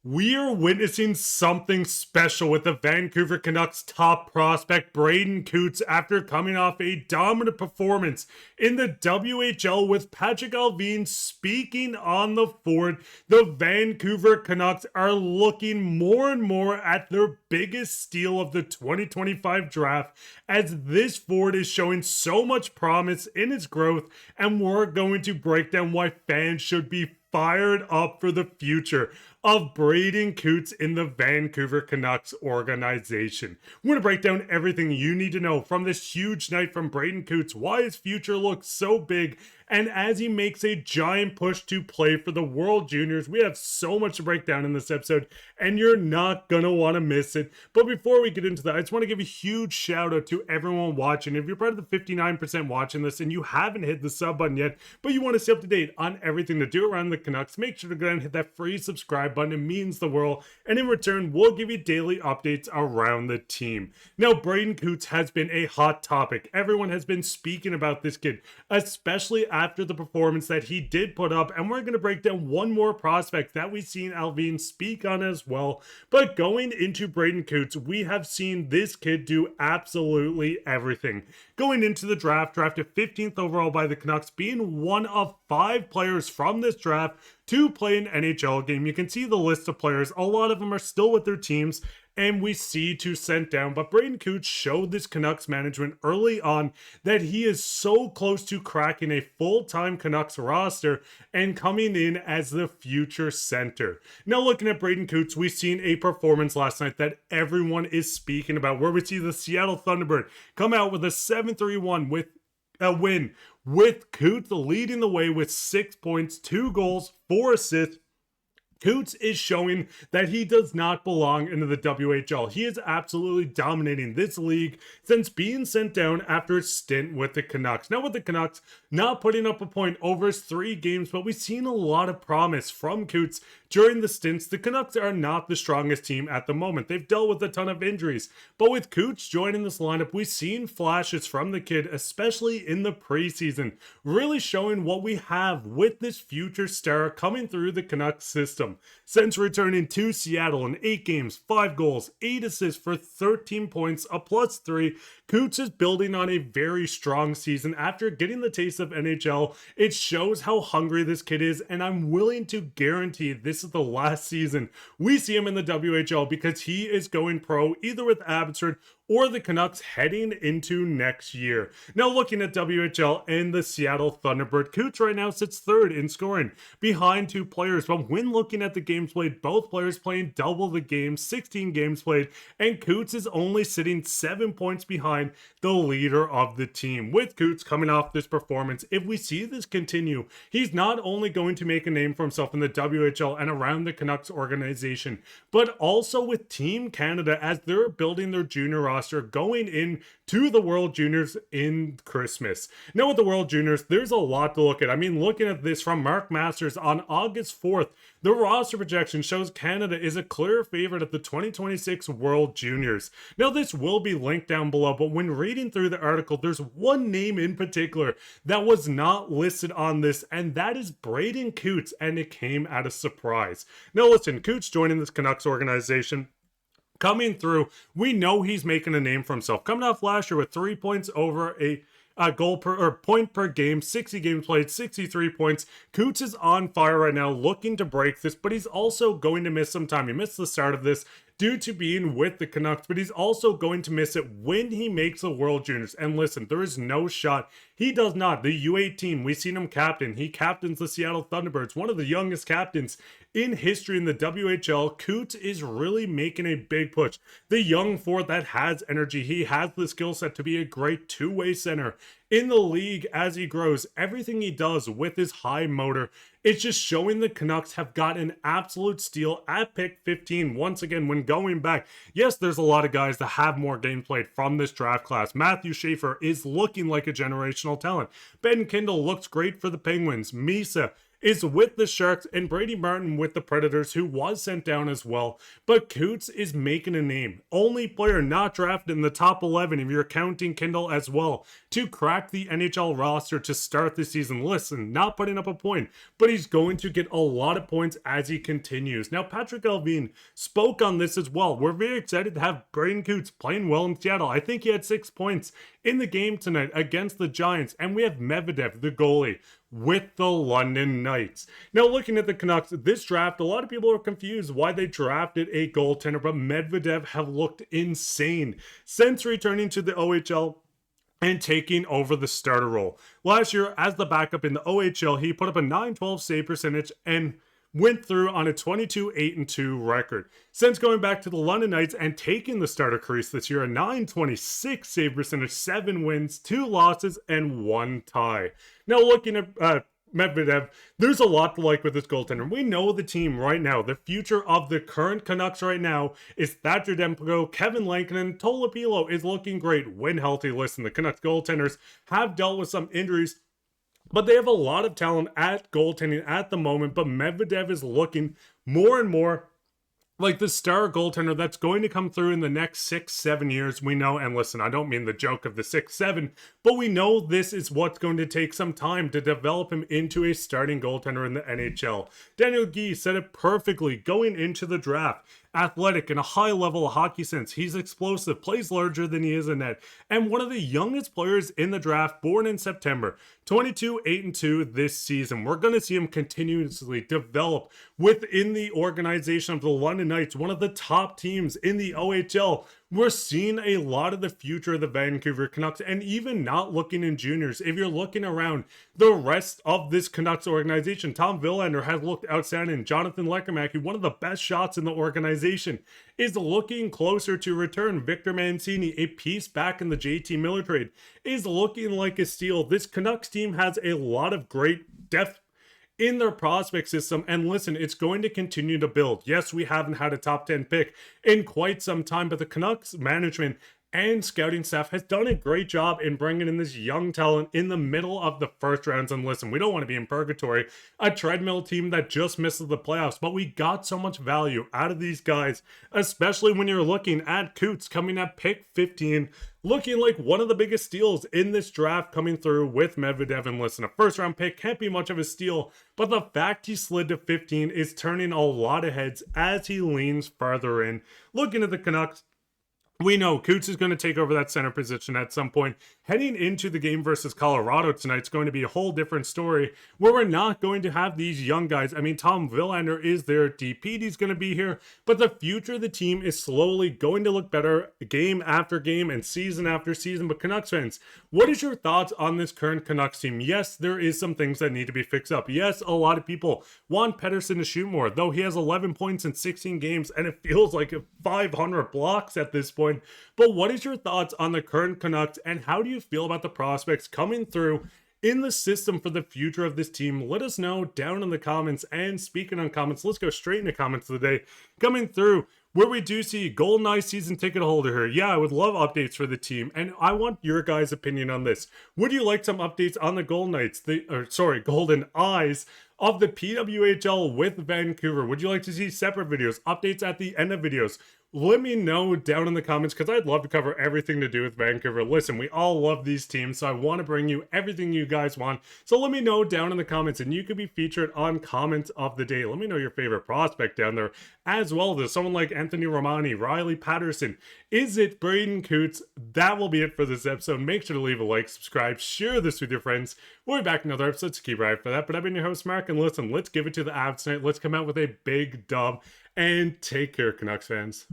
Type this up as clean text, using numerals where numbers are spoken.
We are witnessing something special with the Vancouver Canucks top prospect Braeden Cootes after coming off a dominant performance in the WHL with Patrik Allvin speaking on the Ford. The Vancouver Canucks are looking more and more at their biggest steal of the 2025 draft as this Ford is showing so much promise in its growth, and we're going to break down why fans should be fired up for the future of Braeden Cootes in the Vancouver Canucks organization. We're going to break down everything you need to know from this huge night from Braeden Cootes, why his future looks so big, and as he makes a giant push to play for the World Juniors. We have so much to break down in this episode, and you're not going to want to miss it. But before we get into that, I just want to give a huge shout out to everyone watching. If you're part of the 59% watching this and you haven't hit the sub button yet, but you want to stay up to date on everything to do around the Canucks, make sure to go ahead and hit that free subscribe button. It means the world, and in return, we'll give you daily updates around the team. Now, Braeden Cootes has been a hot topic. Everyone has been speaking about this kid, especially after the performance that he did put up, and we're going to break down one more prospect that we've seen Allvin speak on as well. But going into Braeden Cootes, we have seen this kid do absolutely everything. Going into the draft, drafted 15th overall by the Canucks, being one of 5 players from this draft to play an NHL game. You can see the list of players. A lot of them are still with their teams, and we see 2 sent down. But Braeden Cootes showed this Canucks management early on that he is so close to cracking a full-time Canucks roster and coming in as the future center. Now, looking at Braeden Cootes, we've seen a performance last night that everyone is speaking about, where we see the Seattle Thunderbirds come out with a 7-3-1 with a win, with Cootes leading the way with 6 points, 2 goals, 4 assists. Cootes is showing that he does not belong into the WHL. He is absolutely dominating this league since being sent down after a stint with the Canucks. Now, with the Canucks not putting up a point over his 3 games, but we've seen a lot of promise from Cootes during the stints. The Canucks are not the strongest team at the moment. They've dealt with a ton of injuries, but with Cootes joining this lineup, we've seen flashes from the kid, especially in the preseason, really showing what we have with this future star coming through the Canucks system. Since returning to Seattle in 8 games, 5 goals, 8 assists for 13 points, a +3, Cootes is building on a very strong season after getting the taste of NHL. It shows how hungry this kid is, and I'm willing to guarantee this is the last season we see him in the WHL, because he is going pro either with Abbotsford or the Canucks heading into next year. Now, looking at WHL and the Seattle Thunderbird, Cootes right now sits 3rd in scoring behind 2 players. But when looking at the games played, both players playing double the games, 16 games played, and Cootes is only sitting 7 points behind the leader of the team. With Cootes coming off this performance, if we see this continue, he's not only going to make a name for himself in the WHL and around the Canucks organization, but also with Team Canada as they're building their junior roster going in to the World Juniors in Christmas. Now, with the World Juniors, there's a lot to look at. I mean, looking at this from Mark Masters on August 4th, the roster projection shows Canada is a clear favorite at the 2026 World Juniors. Now, this will be linked down below, but when reading through the article, there's one name in particular that was not listed on this, and that is Braeden Cootes, and it came at a surprise. Now, listen, Cootes joining this Canucks organization, coming through, we know he's making a name for himself. Coming off last year with 3 points over a goal per or point per game, 60 games played, 63 points. Cootes is on fire right now, looking to break this, but he's also going to miss some time. He missed the start of this due to being with the Canucks, but he's also going to miss it when he makes the World Juniors. And listen, there is no shot he does not. The U18, we've seen him captain. He captains the Seattle Thunderbirds, one of the youngest captains in history in the WHL. Cootes is really making a big push. The young forward that has energy. He has the skill set to be a great two-way center in the league as he grows. Everything he does with his high motor, it's just showing the Canucks have got an absolute steal at pick 15. Once again, when going back, yes, there's a lot of guys that have more game played from this draft class. Matthew Schaefer is looking like a generational talent. Ben Kindle looks great for the Penguins. Misa is with the Sharks, and Brady Martin with the Predators, who was sent down as well. But Coots is making a name. Only player not drafted in the top 11, if you're counting Kindle as well, to crack the NHL roster to start the season. Listen, not putting up a point, but he's going to get a lot of points as he continues. Now, Patrik Allvin spoke on this as well. We're very excited to have Braeden Cootes playing well in Seattle. I think he had 6 points in the game tonight against the Giants, and we have Medvedev, the goalie, with the London Knights. Now, looking at the Canucks, this draft, a lot of people are confused why they drafted a goaltender, but Medvedev have looked insane since returning to the OHL and taking over the starter role. Last year, as the backup in the OHL, he put up a .912 save percentage and went through on a 22-8-2 record. Since going back to the London Knights and taking the starter crease this year, a .926 save percentage, 7 wins, 2 losses, and 1 tie. Now, looking at Medvedev, there's a lot to like with this goaltender. We know the team right now, the future of the current Canucks right now is Thatcher Demko, Kevin Lankinen, Tolopilo is looking great when healthy. Listen, the Canucks goaltenders have dealt with some injuries, but they have a lot of talent at goaltending at the moment. But Medvedev is looking more and more like the star goaltender that's going to come through in the next 6-7 years. We know, and listen, I don't mean the joke of the 6-7, but we know this is what's going to take some time to develop him into a starting goaltender in the NHL. Daniel Guy said it perfectly going into the draft. Athletic and a high level of hockey sense. He's explosive, plays larger than he is in net, and one of the youngest players in the draft, born in September. 22-8-2 this season. We're going to see him continuously develop within the organization of the London Knights, one of the top teams in the OHL. We're seeing a lot of the future of the Vancouver Canucks, and even not looking in juniors. If you're looking around the rest of this Canucks organization, Tom Willander has looked outstanding. Jonathan Leckemacky, one of the best shots in the organization, is looking closer to return. Victor Mancini, a piece back in the JT Miller trade, is looking like a steal. This Canucks team has a lot of great depth in their prospect system, and listen, it's going to continue to build. Yes, we haven't had a top 10 pick in quite some time, but the Canucks management and scouting staff has done a great job in bringing in this young talent in the middle of the first rounds. And listen, we don't want to be in purgatory, a treadmill team that just misses the playoffs, but we got so much value out of these guys, especially when you're looking at Coots coming at pick 15, looking like one of the biggest steals in this draft coming through with Medvedev. And listen, a first round pick can't be much of a steal, but the fact he slid to 15 is turning a lot of heads as he leans farther in. Looking at the Canucks, we know Coots is going to take over that center position at some point. Heading into the game versus Colorado tonight, it's going to be a whole different story where we're not going to have these young guys. I mean, Tom Willander is there, DPD's going to be here, but the future of the team is slowly going to look better game after game and season after season. But Canucks fans, what is your thoughts on this current Canucks team? Yes, there is some things that need to be fixed up. Yes, a lot of people want Pettersson to shoot more, though he has 11 points in 16 games, and it feels like 500 blocks at this point. But what is your thoughts on the current Canucks, and how do you feel about the prospects coming through in the system for the future of this team? Let us know down in the comments. And speaking on comments, let's go straight into comments of the day. Coming through, where we do see Golden Eye season ticket holder here. Yeah, I would love updates for the team, and I want your guys' opinion on this. Would you like some updates on the Golden Knights, Golden Eyes of the PWHL with Vancouver? Would you like to see separate videos, updates at the end of videos? Let me know down in the comments, because I'd love to cover everything to do with Vancouver. Listen, we all love these teams, so I want to bring you everything you guys want. So let me know down in the comments, and you could be featured on comments of the day. Let me know your favorite prospect down there, as well as someone like Anthony Romani, Riley Patterson. Is it Braeden Cootes? That will be it for this episode. Make sure to leave a like, subscribe, share this with your friends. We'll be back in another episode, so keep right for that. But I've been your host, Mark, and listen, let's give it to the Avs tonight. Let's come out with a big dub, and take care, Canucks fans.